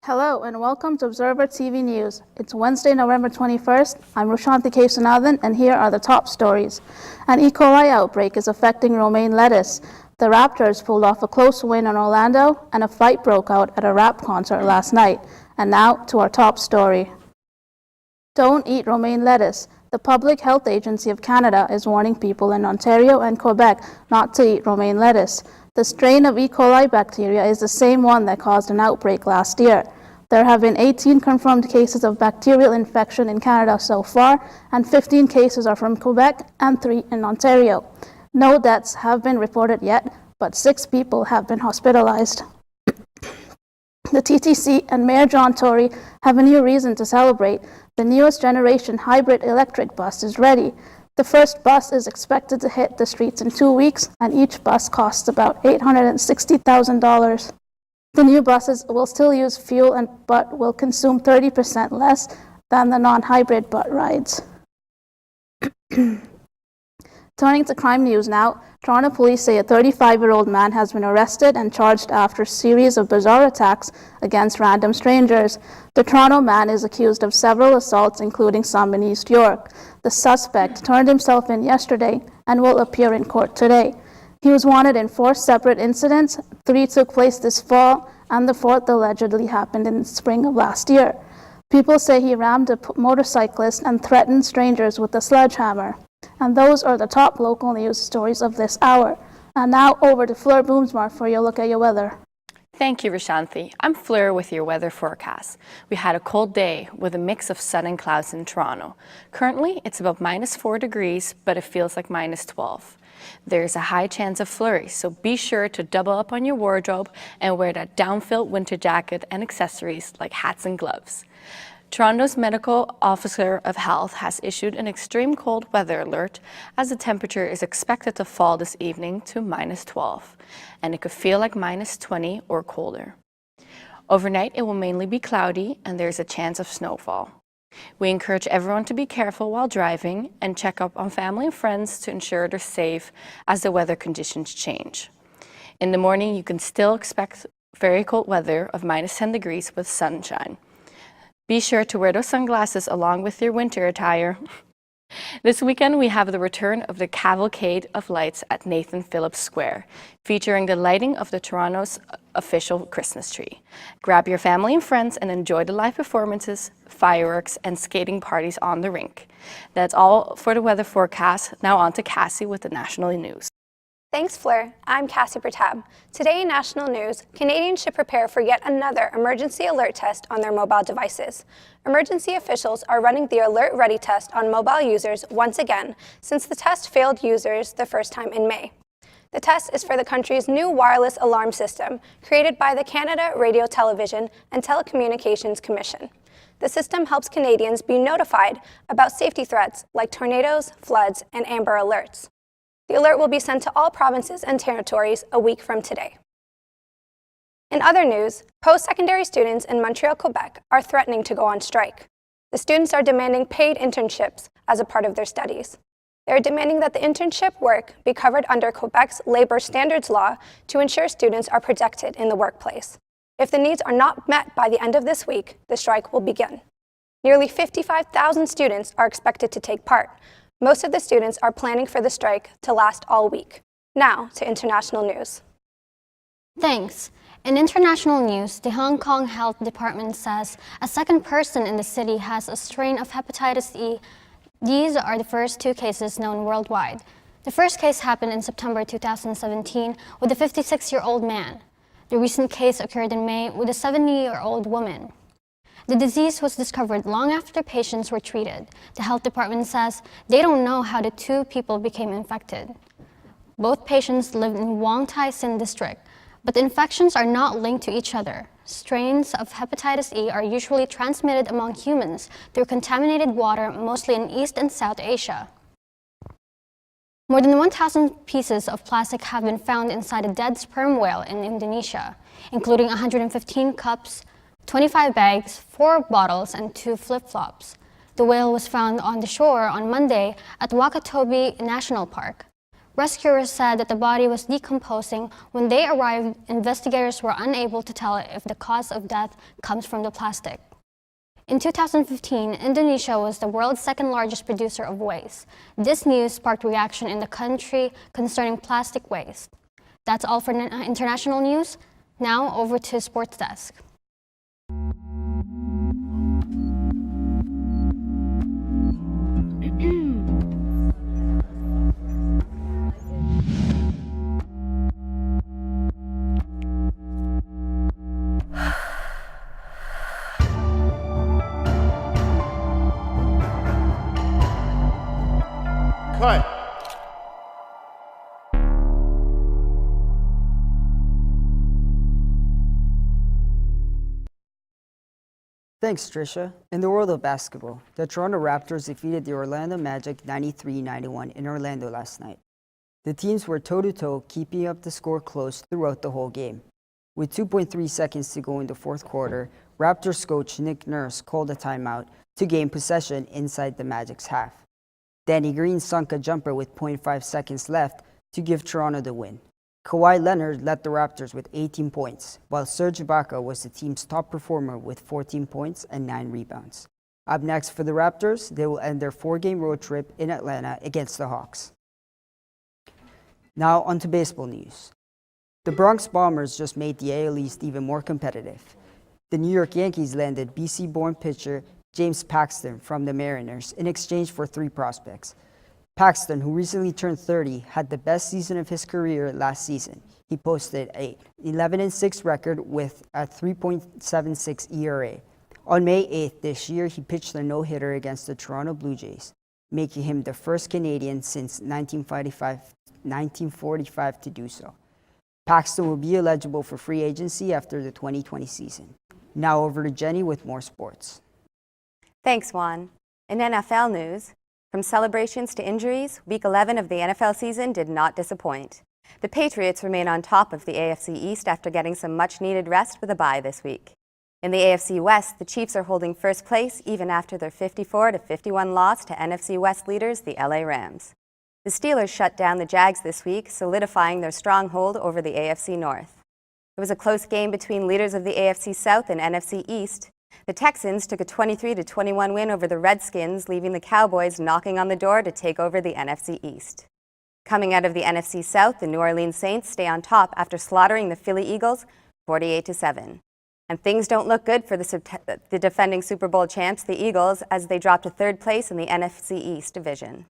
Hello and welcome to Observer TV News. It's Wednesday, November 21st. I'm Rhushanthy Kesunathan and here are the top stories. An E. coli outbreak is affecting romaine lettuce. The Raptors pulled off a close win in Orlando and a fight broke out at a rap concert last night. And now to our top story. Don't eat romaine lettuce. The Public Health Agency of Canada is warning people in Ontario and Quebec not to eat romaine lettuce. The strain of E. coli bacteria is the same one that caused an outbreak last year. There have been 18 confirmed cases of bacterial infection in Canada so far, and 15 cases are from Quebec and 3 in Ontario. No deaths have been reported yet, but 6 people have been hospitalized. The TTC and Mayor John Tory have a new reason to celebrate. The newest generation hybrid electric bus is ready. The first bus is expected to hit the streets in 2 weeks, and each bus costs about $860,000. The new buses will still use fuel but will consume 30% less than the non-hybrid bus rides. Turning to crime news now, Toronto police say a 35-year-old man has been arrested and charged after a series of bizarre attacks against random strangers. The Toronto man is accused of several assaults, including some in East York. The suspect turned himself in yesterday and will appear in court today. He was wanted in 4 separate incidents. 3 took place this fall, and the 4th allegedly happened in the spring of last year. People say he rammed a motorcyclist and threatened strangers with a sledgehammer. And those are the top local news stories of this hour. And now over to Fleur Boomsmar for your look at your weather. Thank you, Rhushanthy. I'm Fleur with your weather forecast. We had a cold day with a mix of sun and clouds in Toronto. Currently, it's about -4 degrees, but it feels like -12. There's a high chance of flurries, so be sure to double up on your wardrobe and wear that down-filled winter jacket and accessories like hats and gloves. Toronto's Medical Officer of Health has issued an extreme cold weather alert as the temperature is expected to fall this evening to -12, and it could feel like -20 or colder. Overnight, it will mainly be cloudy and there's a chance of snowfall. We encourage everyone to be careful while driving and check up on family and friends to ensure they're safe as the weather conditions change. In the morning, you can still expect very cold weather of -10 degrees with sunshine. Be sure to wear those sunglasses along with your winter attire. This weekend, we have the return of the Cavalcade of Lights at Nathan Phillips Square, featuring the lighting of the Toronto's official Christmas tree. Grab your family and friends and enjoy the live performances, fireworks, and skating parties on the rink. That's all for the weather forecast. Now on to Cassie with the national news. Thanks, Fleur. I'm Cassie Bertab. Today in National News, Canadians should prepare for yet another emergency alert test on their mobile devices. Emergency officials are running the Alert Ready test on mobile users once again, since the test failed users the first time in May. The test is for the country's new wireless alarm system, created by the Canada Radio, Television and Telecommunications Commission. The system helps Canadians be notified about safety threats like tornadoes, floods, and Amber Alerts. The alert will be sent to all provinces and territories a week from today. In other news, post-secondary students in Montreal, Quebec are threatening to go on strike. The students are demanding paid internships as a part of their studies. They are demanding that the internship work be covered under Quebec's labor standards law to ensure students are protected in the workplace. If the needs are not met by the end of this week, the strike will begin. Nearly 55,000 students are expected to take part. Most of the students are planning for the strike to last all week. Now to international news. Thanks. In international news, the Hong Kong Health Department says a second person in the city has a strain of hepatitis E. These are the first 2 cases known worldwide. The first case happened in September 2017 with a 56-year-old man. The recent case occurred in May with a 70-year-old woman. The disease was discovered long after patients were treated. The health department says they don't know how the 2 people became infected. Both patients lived in Wong Tai Sin district, but the infections are not linked to each other. Strains of hepatitis E are usually transmitted among humans through contaminated water, mostly in East and South Asia. More than 1,000 pieces of plastic have been found inside a dead sperm whale in Indonesia, including 115 cups, 25 bags, 4 bottles, and 2 flip-flops. The whale was found on the shore on Monday at Wakatobi National Park. Rescuers said that the body was decomposing. When they arrived, investigators were unable to tell if the cause of death comes from the plastic. In 2015, Indonesia was the world's second-largest producer of waste. This news sparked reaction in the country concerning plastic waste. That's all for international news. Now over to Sports Desk. Cut. Thanks, Trisha. In the world of basketball, the Toronto Raptors defeated the Orlando Magic 93-91 in Orlando last night. The teams were toe-to-toe, keeping up the score close throughout the whole game. With 2.3 seconds to go in the fourth quarter, Raptors coach Nick Nurse called a timeout to gain possession inside the Magic's half. Danny Green sunk a jumper with 0.5 seconds left to give Toronto the win. Kawhi Leonard led the Raptors with 18 points, while Serge Ibaka was the team's top performer with 14 points and 9 rebounds. Up next for the Raptors, they will end their 4-game road trip in Atlanta against the Hawks. Now on to baseball news. The Bronx Bombers just made the AL East even more competitive. The New York Yankees landed BC-born pitcher James Paxton from the Mariners in exchange for 3 prospects. Paxton, who recently turned 30, had the best season of his career last season. He posted a 11-6 record with a 3.76 ERA. On May 8th this year, he pitched a no-hitter against the Toronto Blue Jays, making him the first Canadian since 1945 to do so. Paxton will be eligible for free agency after the 2020 season. Now over to Jenny with more sports. Thanks, Juan. In NFL news, from celebrations to injuries, Week 11 of the NFL season did not disappoint. The Patriots remain on top of the AFC East after getting some much-needed rest with a bye this week. In the AFC West, the Chiefs are holding first place even after their 54-51 loss to NFC West leaders, the LA Rams. The Steelers shut down the Jags this week, solidifying their stronghold over the AFC North. It was a close game between leaders of the AFC South and NFC East. The Texans took a 23-21 win over the Redskins, leaving the Cowboys knocking on the door to take over the NFC East. Coming out of the NFC South, the New Orleans Saints stay on top after slaughtering the Philly Eagles 48-7. And things don't look good for the defending Super Bowl champs, the Eagles, as they drop to 3rd place in the NFC East division.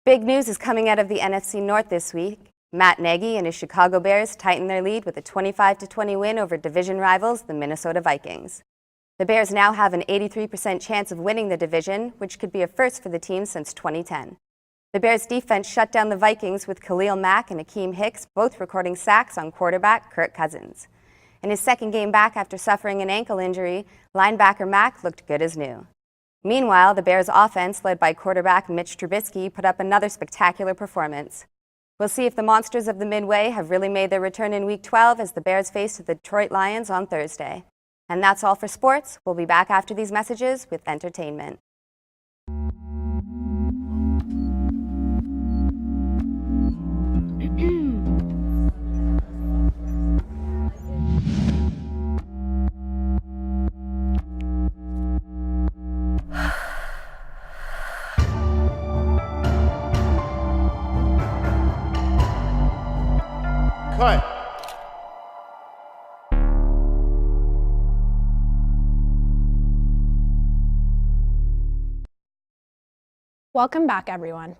Big news is coming out of the NFC North this week. Matt Nagy and his Chicago Bears tighten their lead with a 25-20 win over division rivals, the Minnesota Vikings. The Bears now have an 83% chance of winning the division, which could be a first for the team since 2010. The Bears' defense shut down the Vikings with Khalil Mack and Akeem Hicks both recording sacks on quarterback Kirk Cousins. In his second game back after suffering an ankle injury, linebacker Mack looked good as new. Meanwhile, the Bears' offense, led by quarterback Mitch Trubisky, put up another spectacular performance. We'll see if the Monsters of the Midway have really made their return in Week 12 as the Bears face the Detroit Lions on Thursday. And that's all for sports. We'll be back after these messages with entertainment. Cut. Welcome back, everyone.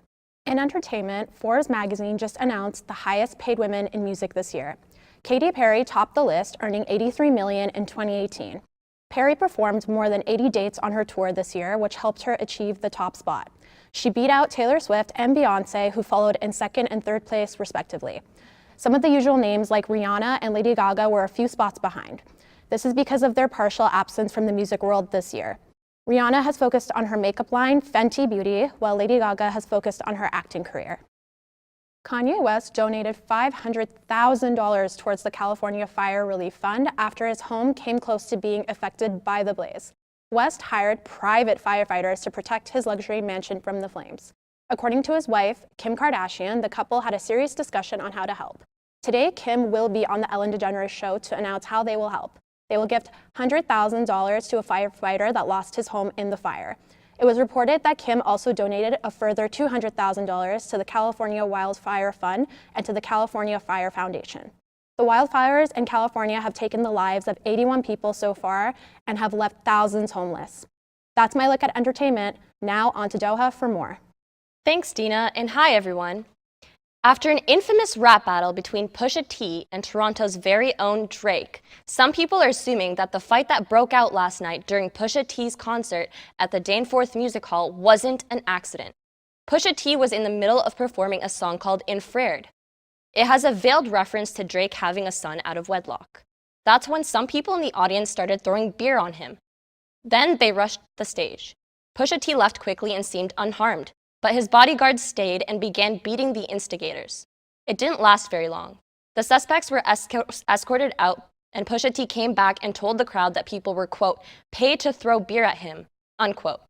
In entertainment, Forbes magazine just announced the highest paid women in music this year. Katy Perry topped the list, earning $83 million in 2018. Perry performed more than 80 dates on her tour this year, which helped her achieve the top spot. She beat out Taylor Swift and Beyoncé, who followed in 2nd and 3rd place, respectively. Some of the usual names like Rihanna and Lady Gaga were a few spots behind. This is because of their partial absence from the music world this year. Rihanna has focused on her makeup line, Fenty Beauty, while Lady Gaga has focused on her acting career. Kanye West donated $500,000 towards the California Fire Relief Fund after his home came close to being affected by the blaze. West hired private firefighters to protect his luxury mansion from the flames. According to his wife, Kim Kardashian, the couple had a serious discussion on how to help. Today, Kim will be on the Ellen DeGeneres show to announce how they will help. They will gift $100,000 to a firefighter that lost his home in the fire. It was reported that Kim also donated a further $200,000 to the California Wildfire Fund and to the California Fire Foundation. The wildfires in California have taken the lives of 81 people so far and have left thousands homeless. That's my look at entertainment. Now on to Doha for more. Thanks, Dina, and hi, everyone. After an infamous rap battle between Pusha T and Toronto's very own Drake, some people are assuming that the fight that broke out last night during Pusha T's concert at the Danforth Music Hall wasn't an accident. Pusha T was in the middle of performing a song called Infrared. It has a veiled reference to Drake having a son out of wedlock. That's when some people in the audience started throwing beer on him. Then they rushed the stage. Pusha T left quickly and seemed unharmed, but his bodyguards stayed and began beating the instigators. It didn't last very long. The suspects were escorted out, and Pusha T came back and told the crowd that people were, quote, paid to throw beer at him, unquote.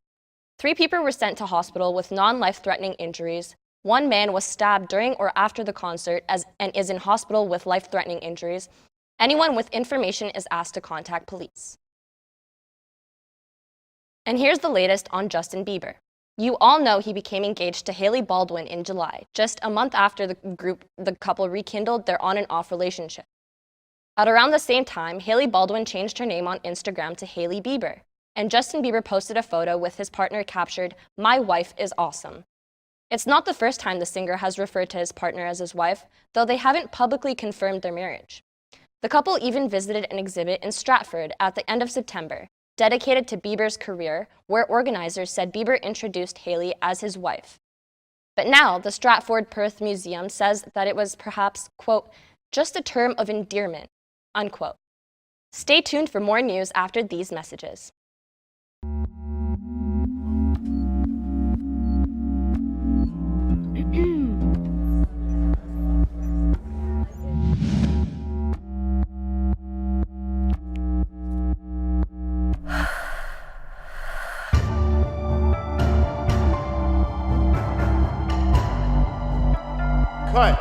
3 people were sent to hospital with non-life-threatening injuries. 1 man was stabbed during or after the concert and is in hospital with life-threatening injuries. Anyone with information is asked to contact police. And here's the latest on Justin Bieber. You all know he became engaged to Hailey Baldwin in July, just a month after the couple rekindled their on and off relationship. At around the same time, Hailey Baldwin changed her name on Instagram to Hailey Bieber, and Justin Bieber posted a photo with his partner captured, "My wife is awesome." It's not the first time the singer has referred to his partner as his wife, though they haven't publicly confirmed their marriage. The couple even visited an exhibit in Stratford at the end of September, dedicated to Bieber's career, where organizers said Bieber introduced Hailey as his wife. But now, the Stratford Perth Museum says that it was perhaps, quote, just a term of endearment, unquote. Stay tuned for more news after these messages. Cut.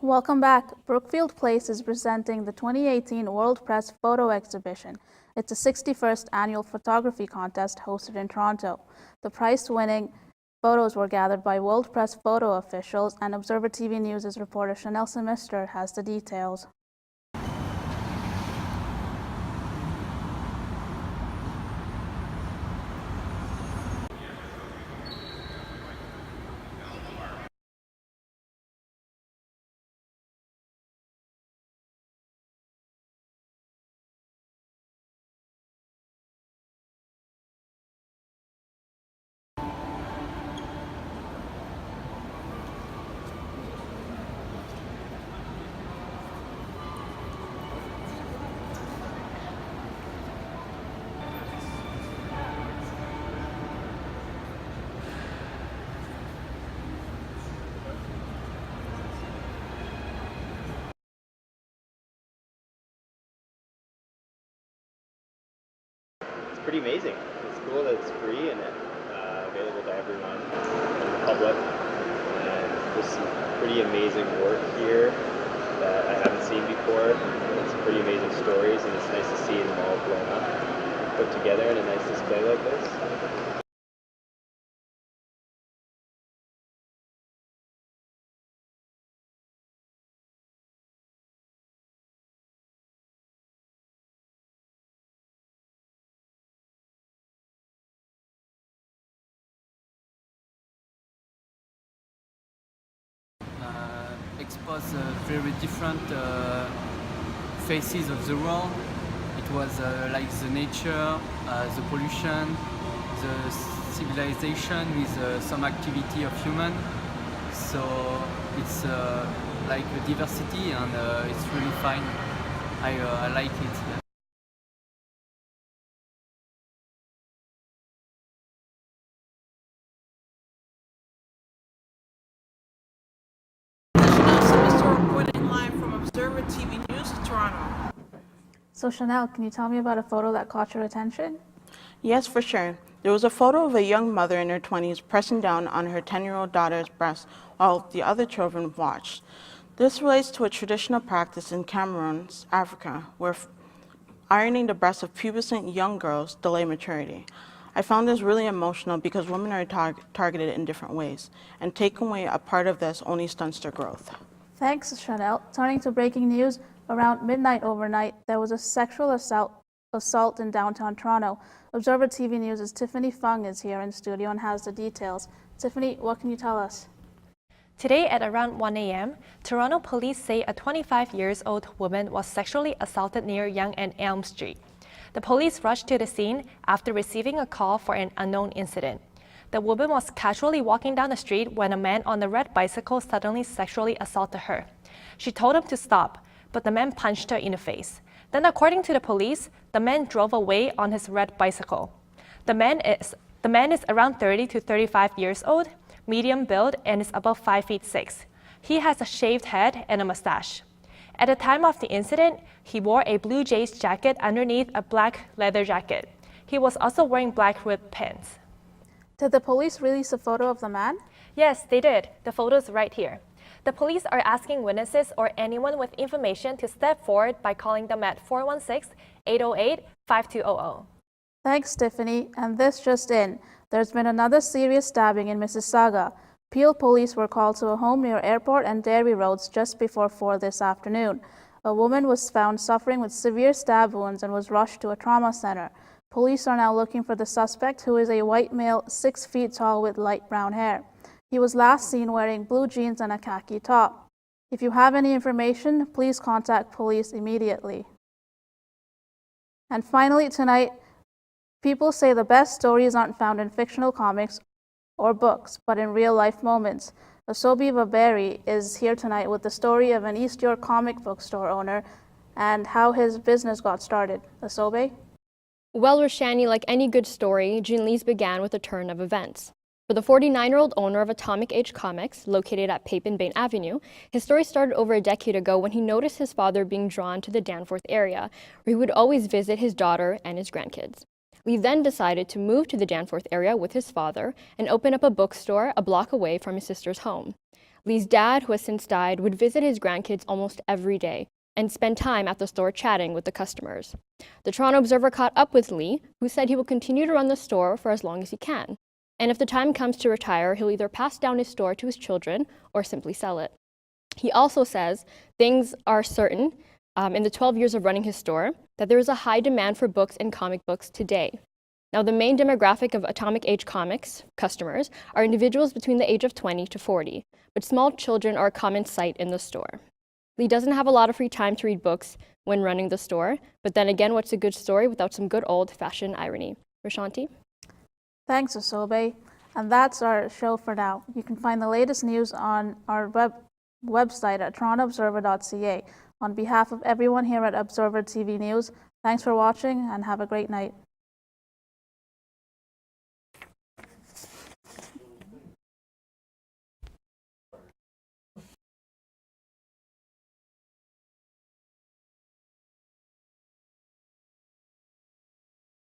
Welcome back. Brookfield Place is presenting the 2018 World Press Photo Exhibition. It's a 61st annual photography contest hosted in Toronto. The prize-winning photos were gathered by World Press photo officials, and Observer TV News' reporter Chanel Semister has the details. Pretty amazing. It's cool that it's free and available to everyone in the public. And there's some pretty amazing work here that I haven't seen before. And some pretty amazing stories, and it's nice to see them all blown up, put together in a nice display like this. Expose very different faces of the world. It was like the nature, the pollution, the civilization with some activity of human. So it's like a diversity, and it's really fine. I like it. Reporting live from Observer TV News. Toronto. So Chanel, can you tell me about a photo that caught your attention? Yes, for sure. There was a photo of a young mother in her 20s pressing down on her 10-year-old daughter's breast while the other children watched. This relates to a traditional practice in Cameroon, Africa, where ironing the breasts of pubescent young girls delay maturity. I found this really emotional because women are targeted in different ways, and taking away a part of this only stunts their growth. Thanks, Chanel. Turning to breaking news, around midnight overnight, there was a sexual assault in downtown Toronto. Observer TV News' Tiffany Fung is here in studio and has the details. Tiffany, what can you tell us? Today at around 1 a.m., Toronto police say a 25-year-old woman was sexually assaulted near Yonge and Elm Street. The police rushed to the scene after receiving a call for an unknown incident. The woman was casually walking down the street when a man on a red bicycle suddenly sexually assaulted her. She told him to stop, but the man punched her in the face. Then, according to the police, the man drove away on his red bicycle. The man is around 30 to 35 years old, medium build, and is above 5'6". He has a shaved head and a mustache. At the time of the incident, he wore a Blue Jays jacket underneath a black leather jacket. He was also wearing black ribbed pants. Did the police release a photo of the man? Yes, they did. The photo's right here. The police are asking witnesses or anyone with information to step forward by calling them at 416-808-5200. Thanks, Tiffany. And this just in. There's been another serious stabbing in Mississauga. Peel police were called to a home near Airport and Dairy Roads just before 4 this afternoon. A woman was found suffering with severe stab wounds and was rushed to a trauma center. Police are now looking for the suspect, who is a white male 6 feet tall with light brown hair. He was last seen wearing blue jeans and a khaki top. If you have any information, please contact police immediately. And finally tonight, people say the best stories aren't found in fictional comics or books, but in real-life moments. Asobi Baberi is here tonight with the story of an East York comic book store owner and how his business got started. Asobe? Well, Rhushanthy, like any good story, June Lee's began with a turn of events. For the 49-year-old owner of Atomic Age Comics, located at Papin Bain Avenue, his story started over a decade ago when he noticed his father being drawn to the Danforth area, where he would always visit his daughter and his grandkids. Lee then decided to move to the Danforth area with his father and open up a bookstore a block away from his sister's home. Lee's dad, who has since died, would visit his grandkids almost every day and spend time at the store chatting with the customers. The Toronto Observer caught up with Lee, who said he will continue to run the store for as long as he can. And if the time comes to retire, he'll either pass down his store to his children or simply sell it. He also says things are certain in the 12 years of running his store that there is a high demand for books and comic books today. Now, the main demographic of Atomic Age Comics customers are individuals between the age of 20 to 40, but small children are a common sight in the store. Lee doesn't have a lot of free time to read books when running the store, but then again, what's a good story without some good old-fashioned irony? Rhushanthy? Thanks, Asobe. And that's our show for now. You can find the latest news on our website at torontoobserver.ca. On behalf of everyone here at Observer TV News, thanks for watching and have a great night.